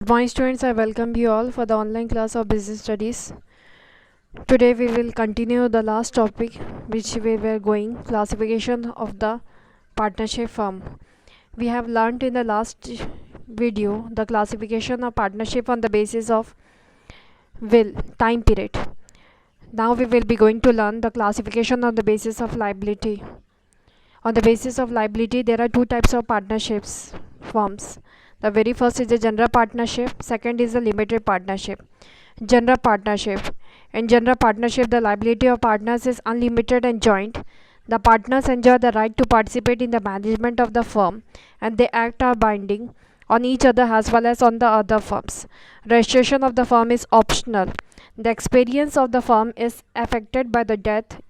Good morning students, I welcome you all for the online class of business studies. Today we will continue the last topic which we were going, classification of the partnership firm. We have learnt in the last video the classification of partnership on the basis of will, time period. Now we will be going to learn the classification on the basis of liability. On the basis of liability, there are two types of partnerships forms. The very first is the general partnership, second is the limited partnership. General partnership. In general partnership, the liability of partners is unlimited and joint. The partners enjoy the right to participate in the management of the firm and they act are binding on each other as well as on the other firms. Registration of the firm is optional. The experience of the firm is affected by the death,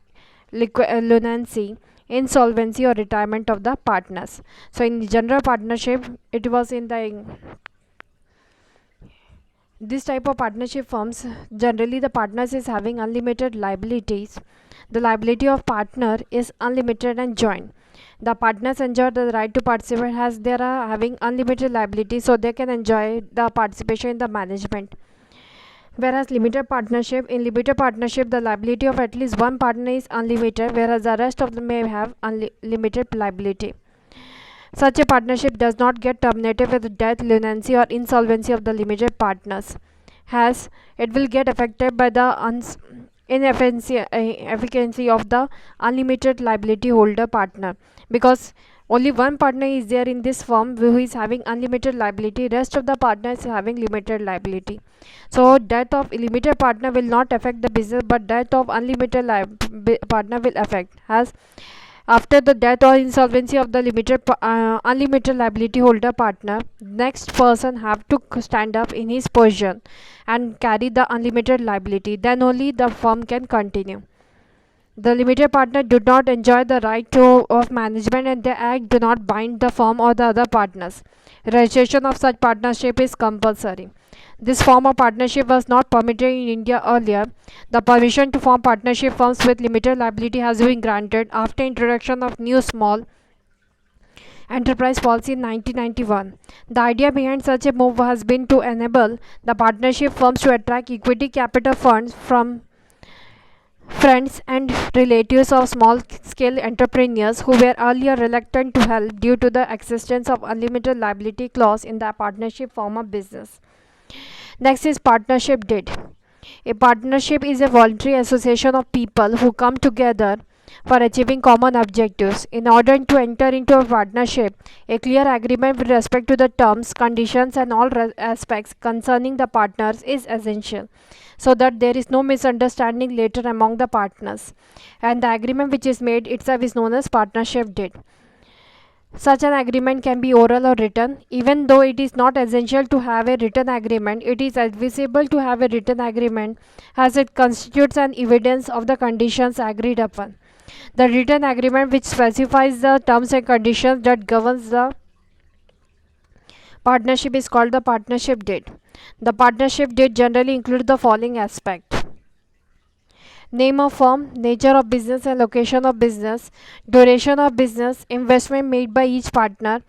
lunacy, insolvency or retirement of the partners. So in general partnership, it was in the this type of partnership firms, generally the partners is having unlimited liabilities. The liability of partner is unlimited and joint. The partners enjoy the right to participate as they are having unlimited liability, so they can enjoy the participation in the management. Whereas limited partnership, in limited partnership, the liability of at least one partner is unlimited, whereas the rest of them may have unlimited liability. Such a partnership does not get terminated with death, lunacy, or insolvency of the limited partners, as it will get affected by the inefficiency of the unlimited liability holder partner, because only one partner is there in this firm who is having unlimited liability, rest of the partners having limited liability. So death of limited partner will not affect the business, but death of unlimited partner will affect, as after the death or insolvency of the unlimited liability holder partner, next person have to stand up in his position and carry the unlimited liability. Then only the firm can continue. The limited partner do not enjoy the right of management and their act do not bind the firm or the other partners. Registration of such partnership is compulsory. This form of partnership was not permitted in India earlier. The permission to form partnership firms with limited liability has been granted after introduction of new small enterprise policy in 1991. The idea behind such a move has been to enable the partnership firms to attract equity capital funds from friends and relatives of small scale entrepreneurs who were earlier reluctant to help due to the existence of unlimited liability clause in the partnership form of business. Next is partnership deed. A partnership is a voluntary association of people who come together for achieving common objectives. In order to enter into a partnership, a clear agreement with respect to the terms, conditions, and all aspects concerning the partners is essential, so that there is no misunderstanding later among the partners. And the agreement which is made itself is known as partnership deed. Such an agreement can be oral or written. Even though it is not essential to have a written agreement, it is advisable to have a written agreement as it constitutes an evidence of the conditions agreed upon. The written agreement which specifies the terms and conditions that governs the partnership is called the partnership deed. The partnership deed generally includes the following aspect: name of firm, nature of business and location of business, duration of business, investment made by each partner,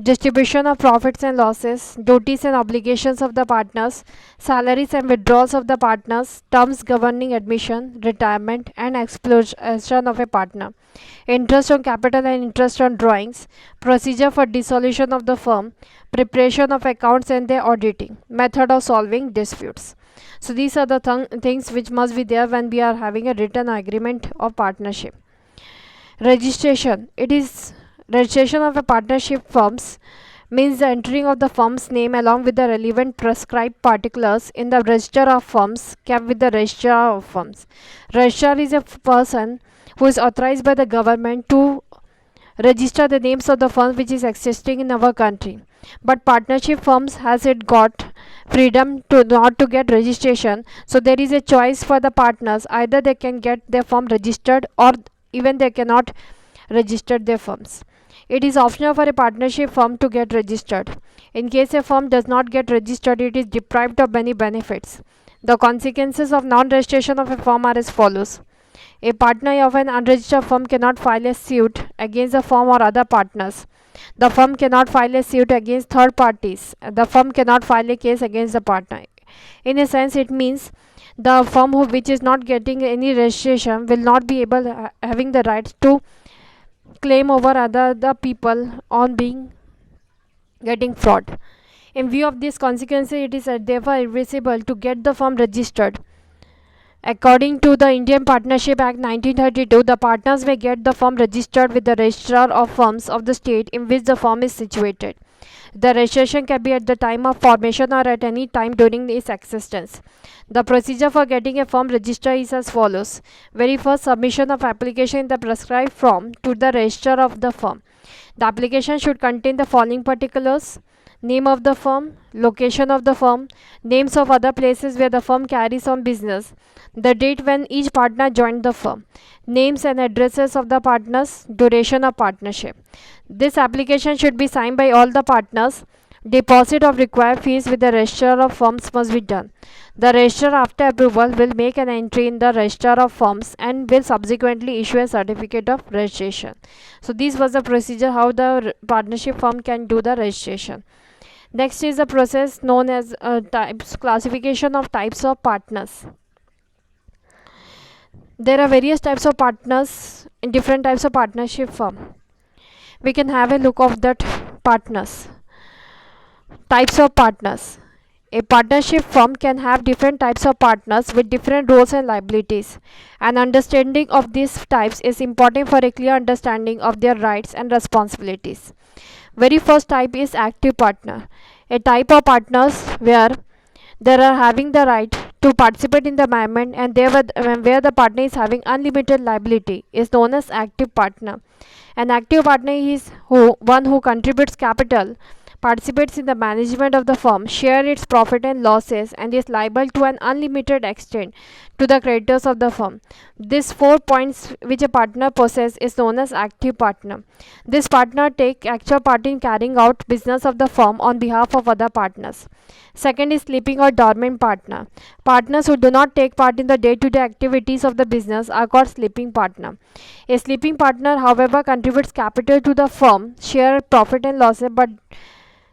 distribution of profits and losses, duties and obligations of the partners, salaries and withdrawals of the partners, terms governing admission, retirement, and explosion of a partner, interest on capital and interest on drawings, procedure for dissolution of the firm, preparation of accounts and their auditing, method of solving disputes. So these are the things which must be there when we are having a written agreement of partnership. Registration. It is registration of a partnership firms means the entering of the firm's name along with the relevant prescribed particulars in the register of firms kept with the registrar of firms. Registrar is a person who is authorized by the government to register the names of the firms which is existing in our country. But partnership firms has it got freedom to not to get registration, so there is a choice for the partners: either they can get their firm registered or even they cannot register their firms. It is optional for a partnership firm to get registered. In case a firm does not get registered, it is deprived of many benefits. The consequences of non-registration of a firm are as follows: a partner of an unregistered firm cannot file a suit against the firm or other partners. The firm cannot file a suit against third parties. The firm cannot file a case against the partner. In a sense, it means the firm which is not getting any registration will not be able having the right to claim over other the people on being getting fraud. In view of these consequences, it is therefore advisable to get the firm registered. According to the Indian Partnership Act 1932, the partners may get the firm registered with the registrar of firms of the state in which the firm is situated. The registration can be at the time of formation or at any time during its existence. The procedure for getting a firm registered is as follows. Very first, submission of application in the prescribed form to the registrar of the firm. The application should contain the following particulars: name of the firm, location of the firm, names of other places where the firm carries on business, the date when each partner joined the firm, names and addresses of the partners, duration of partnership. This application should be signed by all the partners. Deposit of required fees with the registrar of firms must be done. The registrar, after approval, will make an entry in the register of firms and will subsequently issue a certificate of registration. So this was the procedure how the partnership firm can do the registration. Next is the process known as types classification of types of partners. There are various types of partners in different types of partnership firm. We can have a look of that partners. Types of partners. A partnership firm can have different types of partners with different roles and liabilities. An understanding of these types is important for a clear understanding of their rights and responsibilities. Very first type is active partner. A type of partners where they are having the right to participate in the management and where the partner is having unlimited liability is known as active partner. An active partner is one who contributes capital, participates in the management of the firm, share its profit and losses, and is liable to an unlimited extent to the creditors of the firm. These 4 points which a partner possesses is known as active partner. This partner take actual part in carrying out business of the firm on behalf of other partners. Second is sleeping or dormant partner. Partners who do not take part in the day-to-day activities of the business are called sleeping partner. A sleeping partner, however, contributes capital to the firm, share profit and losses, but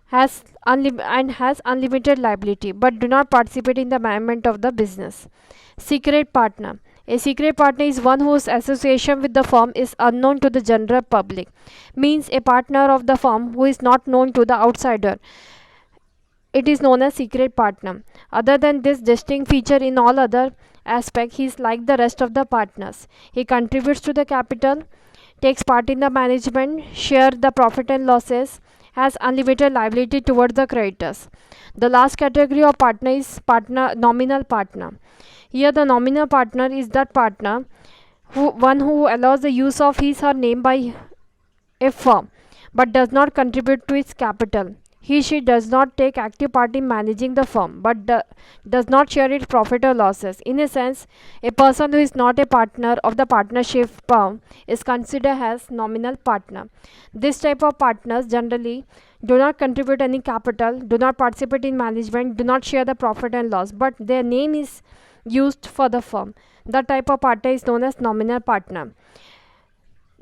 has unlimited liability, but do not participate in the management of the business. Secret partner. A secret partner is one whose association with the firm is unknown to the general public. Means a partner of the firm who is not known to the outsider. It is known as secret partner. Other than this distinct feature in all other aspects, he is like the rest of the partners. He contributes to the capital, takes part in the management, share the profit and losses, has unlimited liability towards the creditors. The last category of partner is nominal partner. Here the nominal partner is that partner who allows the use of his or her name by a firm but does not contribute to its capital. She does not take active part in managing the firm but does not share its profit or losses. In a sense, a person who is not a partner of the partnership firm is considered as nominal partner. This type of partners generally do not contribute any capital, do not participate in management, do not share the profit and loss, but their name is used for the firm. That type of partner is known as nominal partner.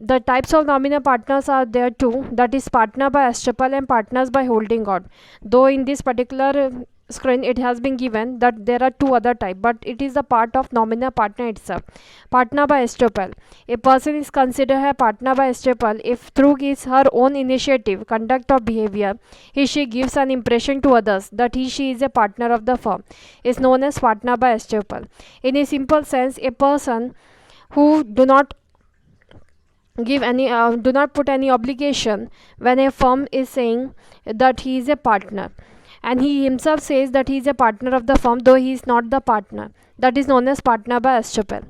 The types of nominal partners are there too, that is partner by estoppel and partners by holding out. Though in this particular screen it has been given that there are two other types, but it is a part of nominal partner itself. Partner by estoppel. A person is considered a partner by estoppel if through his her own initiative, conduct or behavior, she gives an impression to others that she is a partner of the firm, is known as partner by estoppel. In a simple sense, a person who do not put any obligation when a firm is saying that he is a partner, and he himself says that he is a partner of the firm though he is not the partner, that is known as partner by estoppel.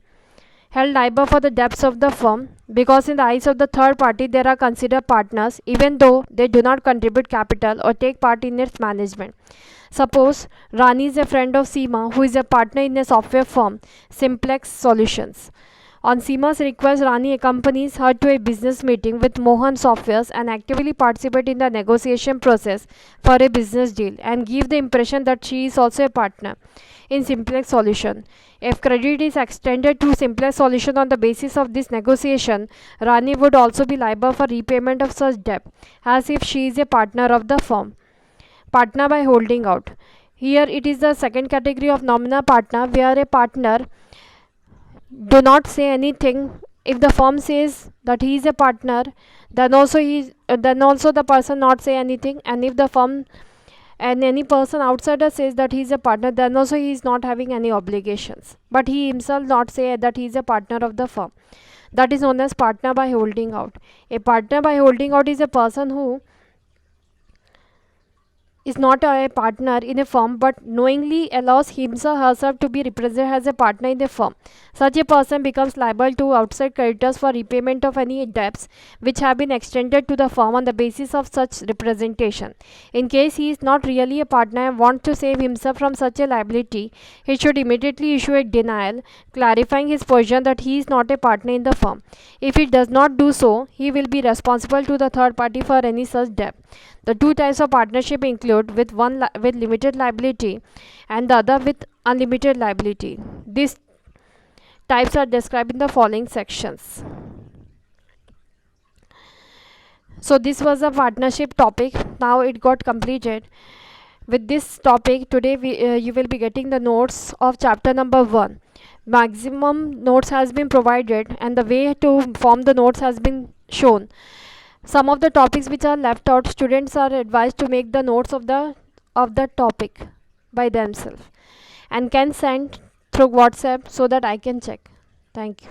Held liable for the debts of the firm because in the eyes of the third party they are considered partners even though they do not contribute capital or take part in its management. Suppose Rani is a friend of Seema who is a partner in a software firm, Simplex Solutions. On Seema's request, Rani accompanies her to a business meeting with Mohan Softwares and actively participates in the negotiation process for a business deal and give the impression that she is also a partner in Simplex Solution. If credit is extended to Simplex Solution on the basis of this negotiation, Rani would also be liable for repayment of such debt as if she is a partner of the firm. Partner by holding out. Here it is the second category of nominal partner where a partner do not say anything. If the firm says that he is a partner, then also the person not say anything, and if the firm and any person outsider says that he is a partner, then also he is not having any obligations, but he himself not say that he is a partner of the firm. That is known as partner by holding out. A partner by holding out is a person who is not a partner in a firm but knowingly allows himself or herself to be represented as a partner in the firm. Such a person becomes liable to outside creditors for repayment of any debts which have been extended to the firm on the basis of such representation. In case he is not really a partner and wants to save himself from such a liability, he should immediately issue a denial clarifying his position that he is not a partner in the firm. If he does not do so, he will be responsible to the third party for any such debt. The two types of partnership include with with limited liability and the other with unlimited liability. These types are described in the following sections. So this was a partnership topic. Now it got completed. With this topic today you will be getting the notes of chapter number 1. Maximum notes has been provided and the way to form the notes has been shown. Some of the topics which are left out, students are advised to make the notes of the topic by themselves and can send through WhatsApp so that I can check. Thank you.